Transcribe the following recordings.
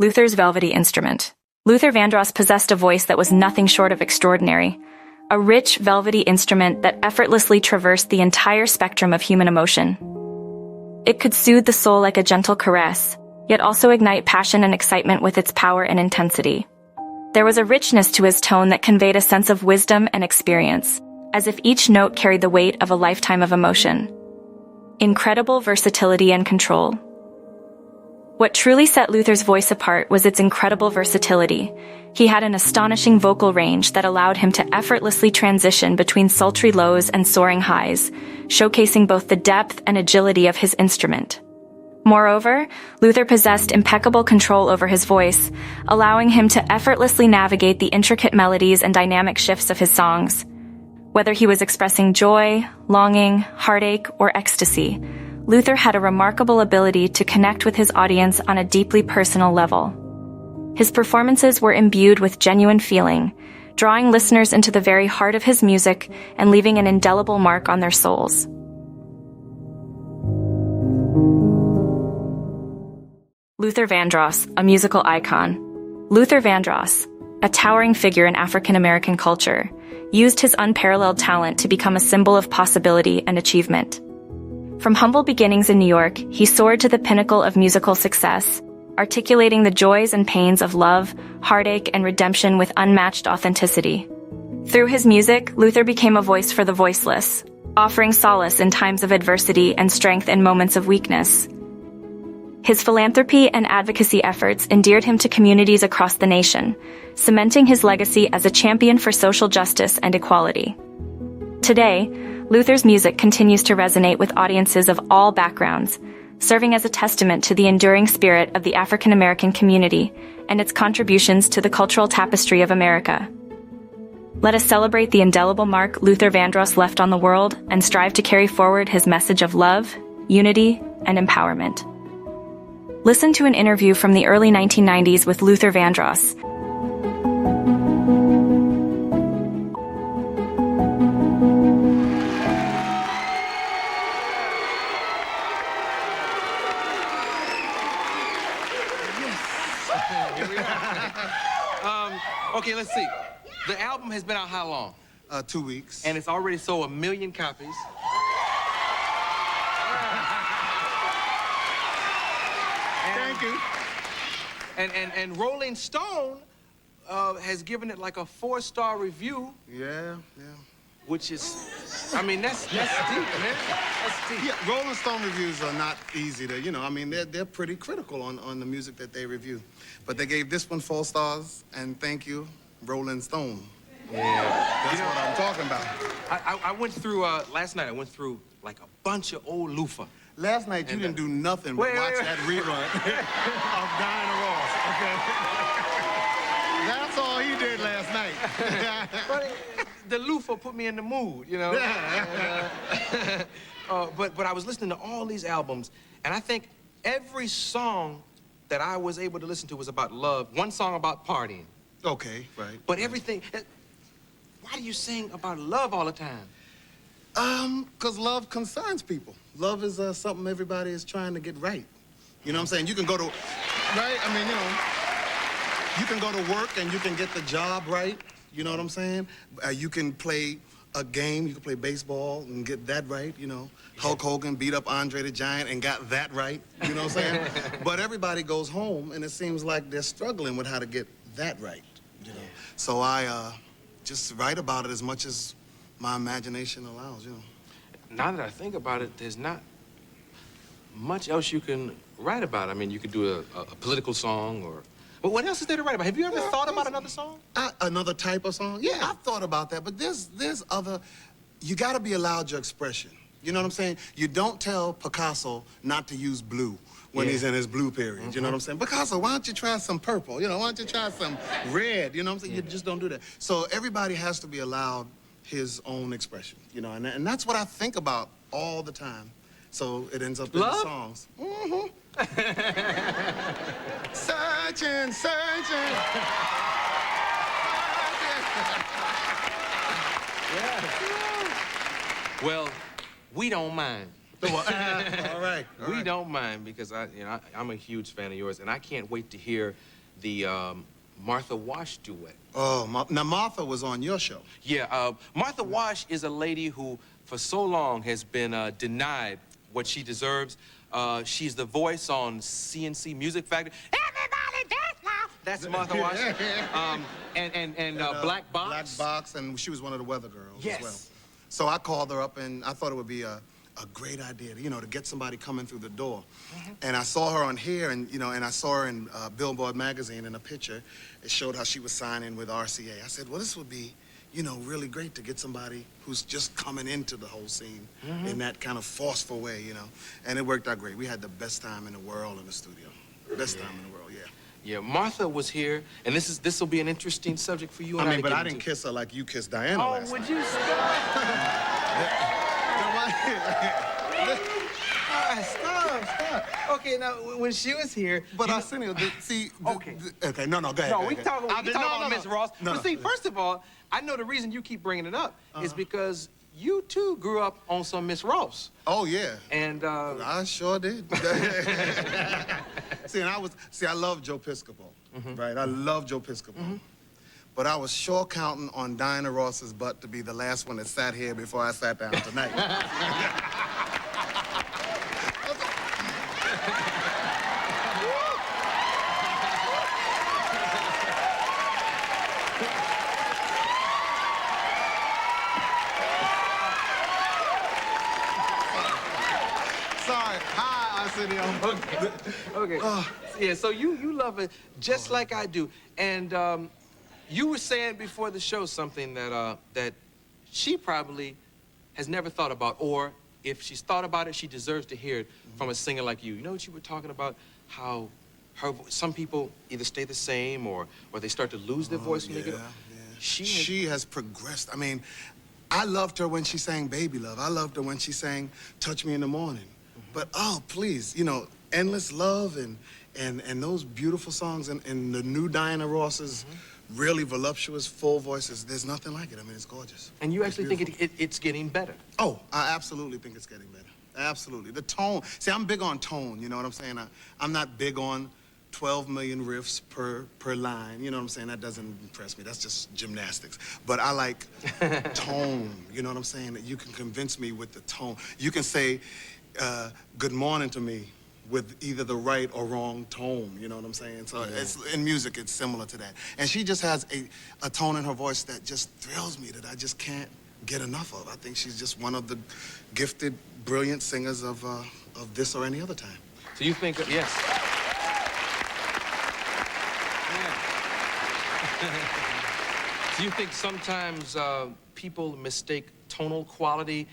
Luther's velvety instrument. Luther Vandross possessed a voice that was nothing short of extraordinary, a rich, velvety instrument that effortlessly traversed the entire spectrum of human emotion. It could soothe the soul like a gentle caress, yet also ignite passion and excitement with its power and intensity. There was a richness to his tone that conveyed a sense of wisdom and experience, as if each note carried the weight of a lifetime of emotion. Incredible versatility and control. What truly set Luther's voice apart was its incredible versatility. He had an astonishing vocal range that allowed him to effortlessly transition between sultry lows and soaring highs, showcasing both the depth and agility of his instrument. Moreover, Luther possessed impeccable control over his voice, allowing him to effortlessly navigate the intricate melodies and dynamic shifts of his songs. Whether he was expressing joy, longing, heartache, or ecstasy, Luther had a remarkable ability to connect with his audience on a deeply personal level. His performances were imbued with genuine feeling, drawing listeners into the very heart of his music and leaving an indelible mark on their souls. Luther Vandross, a musical icon. Luther Vandross, a towering figure in African American culture, used his unparalleled talent to become a symbol of possibility and achievement. From humble beginnings in New York, he soared to the pinnacle of musical success, articulating the joys and pains of love, heartache, and redemption with unmatched authenticity. Through his music, Luther became a voice for the voiceless, offering solace in times of adversity and strength in moments of weakness. His philanthropy and advocacy efforts endeared him to communities across the nation, cementing his legacy as a champion for social justice and equality. Today, Luther's music continues to resonate with audiences of all backgrounds, serving as a testament to the enduring spirit of the African American community and its contributions to the cultural tapestry of America. Let us celebrate the indelible mark Luther Vandross left on the world and strive to carry forward his message of love, unity, and empowerment. Listen to an interview from the early 1990s with Luther Vandross. Okay, let's see. The album has been out how long? 2 weeks. And it's already sold 1 million copies. Thank you. And Rolling Stone has given it like a 4-star review. Yeah. Which is, I mean, that's deep, man. That's deep. Yeah, Rolling Stone reviews are not easy to, they're pretty critical on the music that they review. But they gave this one 4 stars, and thank you, Rolling Stone. Yeah. That's what I'm talking about. I went through, last night I went through like a bunch of old Luther. Last night you didn't do nothing but watch that rerun of Diana Ross, okay? That's all he did last night. But the Luther put me in the mood, you know? But I was listening to all these albums, and I think every song that I was able to listen to was about love. One song about partying. Okay, right. But everything, why do you sing about love all the time? 'Cause love concerns people. Love is something everybody is trying to get right. You know what I'm saying? You can go to, right? I mean, you can go to work and you can get the job right. You know what I'm saying? You can play a game, you can play baseball and get that right, Hulk Hogan beat up Andre the Giant and got that right, you know what I'm saying? But everybody goes home and it seems like they're struggling with how to get that right, So I just write about it as much as my imagination allows, Now that I think about it, there's not much else you can write about. I mean, you could do a political song or... But what else is there to write about? Have you ever thought about another song? Another type of song? Yeah, I've thought about that, but there's other... You gotta be allowed your expression. You know what I'm saying? You don't tell Picasso not to use blue when he's in his blue period. You know what I'm saying? Picasso, why don't you try some purple? Why don't you try some red? You know what I'm saying? You just don't do that. So everybody has to be allowed his own expression, and that's what I think about all the time. So it ends up in the songs. Mm-hmm. Searching. Well, we don't mind. All right. We don't mind because I'm a huge fan of yours, and I can't wait to hear the Martha Wash duet. Oh, now Martha was on your show. Yeah, Martha Wash is a lady who, for so long, has been denied what she deserves. She's the voice on CNC Music Factory. Everybody dance now. That's Martha Wash. And Black Box. Black Box, and she was one of the Weather Girls Yes. as well. So I called her up, and I thought it would be a great idea, to get somebody coming through the door. And I saw her on here, and and I saw her in Billboard magazine in a picture. It showed how she was signing with RCA. I said, well, this would be, really great to get somebody who's just coming into the whole scene in that kind of forceful way, And it worked out great. We had the best time in the world in the studio. Best time in the world, yeah. Yeah, Martha was here, and this will be an interesting subject for you and I mean, but to I get didn't into. kiss her like you kissed Diana Oh, last would night. you stop? Okay, now, when she was here... But Arsenio, see... Okay. Okay, no, go ahead. No, go we ahead. can talk about Miss Ross. No, But see, first of all, I know the reason you keep bringing it up is because you, too, grew up on some Miss Ross. Oh, yeah. And, I sure did. I love Joe Piscopo, right? I love Joe Piscopo. But I was sure counting on Diana Ross's butt to be the last one that sat here before I sat down tonight. Sorry. Hi, Arsenio. okay. Yeah, so you love it just like I do. And you were saying before the show something that she probably has never thought about, or if she's thought about it, she deserves to hear it from a singer like you. You know what you were talking about? How some people either stay the same or they start to lose their voice when they get up. She has progressed. I mean, I loved her when she sang Baby Love. I loved her when she sang Touch Me in the Morning. But, oh, please, Endless Love and those beautiful songs and the new Diana Ross's really voluptuous, full voices, there's nothing like it. I mean, it's gorgeous. And you actually think it's getting better? Oh, I absolutely think it's getting better. Absolutely. The tone. See, I'm big on tone, you know what I'm saying? I'm not big on 12 million riffs per line, you know what I'm saying? That doesn't impress me. That's just gymnastics. But I like tone, you know what I'm saying? That you can convince me with the tone. You can say good morning to me with either the right or wrong tone, you know what I'm saying? So in music, it's similar to that. And she just has a tone in her voice that just thrills me, that I just can't get enough of. I think she's just one of the gifted, brilliant singers of this or any other time. So you think, yes. Do you think sometimes people mistake tonal quality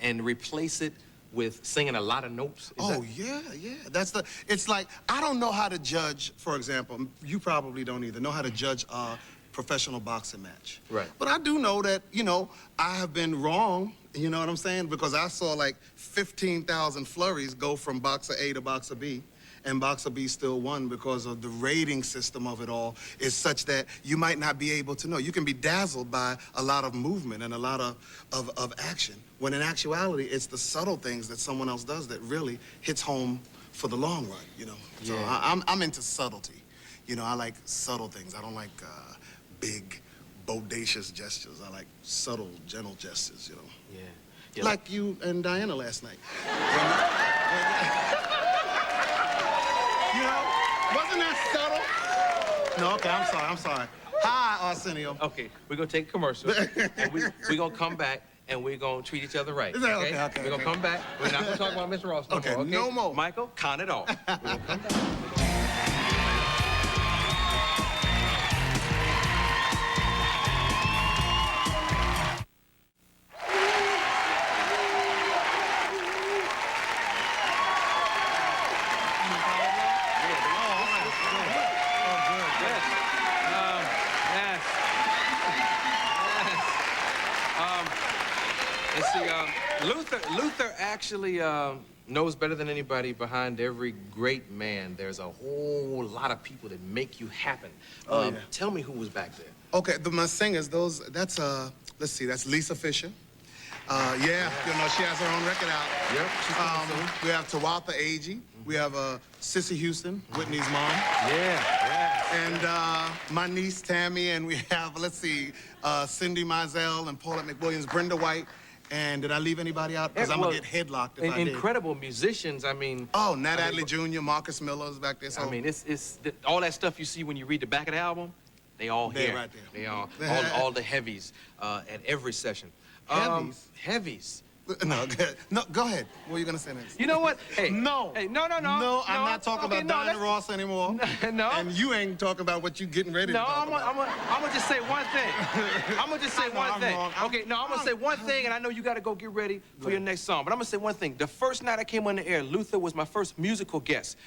and replace it with singing a lot of notes? Yeah. It's like, I don't know how to judge, for example, you probably don't either, know how to judge a professional boxing match. Right. But I do know that, I have been wrong, you know what I'm saying? Because I saw like 15,000 flurries go from boxer A to boxer B. And boxer B still won because of the rating system of it all is such that you might not be able to know. You can be dazzled by a lot of movement and a lot of action, when in actuality, it's the subtle things that someone else does that really hits home for the long run, So I'm into subtlety. I like subtle things. I don't like big, bodacious gestures. I like subtle, gentle gestures, Yeah. Like you and Diana last night. Wasn't that subtle? No, okay, I'm sorry. Hi, Arsenio. Okay, we're gonna take a commercial, and we're gonna come back, and we're gonna treat each other right. Okay. We're gonna come back. We're not gonna talk about Miss Ross no more, okay? No more. Michael, count it off. We're gonna come back. Luther actually knows better than anybody behind every great man. There's a whole lot of people that make you happen. Tell me who was back there. Okay, my singers, that's let's see, that's Lisa Fisher. Yeah, you know, she has her own record out. Yep, she's coming soon. We have Tawatha Agee. We have Sissy Houston, Whitney's mom. Yeah. And my niece, Tammy, and we have, let's see, Cindy Mizell and Paulette McWilliams, Brenda White. And did I leave anybody out? Because I'm going to get headlocked if I did. Incredible musicians, I mean... Oh, Nat Adley Jr., Marcus Miller is back there. So. I mean, it's all that stuff you see when you read the back of the album, they all They're here. right there. They all the heavies at every session. Heavies? Heavies. No, go ahead. What are you going to say next? You know what? Hey. No. Hey, no. No, I'm not talking about Diana Ross anymore. No. And you ain't talking about what you getting ready to talk about. I'm going to just say one thing. I'm going to just say one thing. Okay, no, I'm going to say one thing, and I know you got to go get ready for your next song. But I'm going to say one thing. The first night I came on the air, Luther was my first musical guest.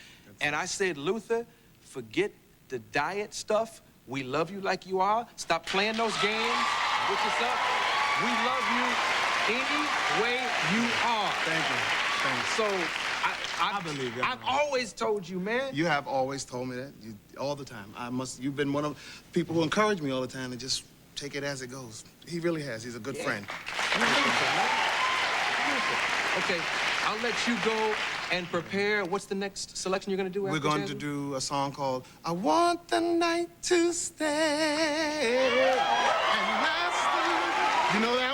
And I said, Luther, forget the diet stuff. We love you like you are. Stop playing those games with yourself. We love you any way you are. Thank you. Thanks. So, I believe you. I've always told you, man. You have always told me that, all the time. You've been one of the people who encourage me all the time to just take it as it goes. He really has. He's a good friend. Okay, I'll let you go and prepare. What's the next selection you're going to do after We're going to do a song called I Want the Night to Stay and Last. You know that?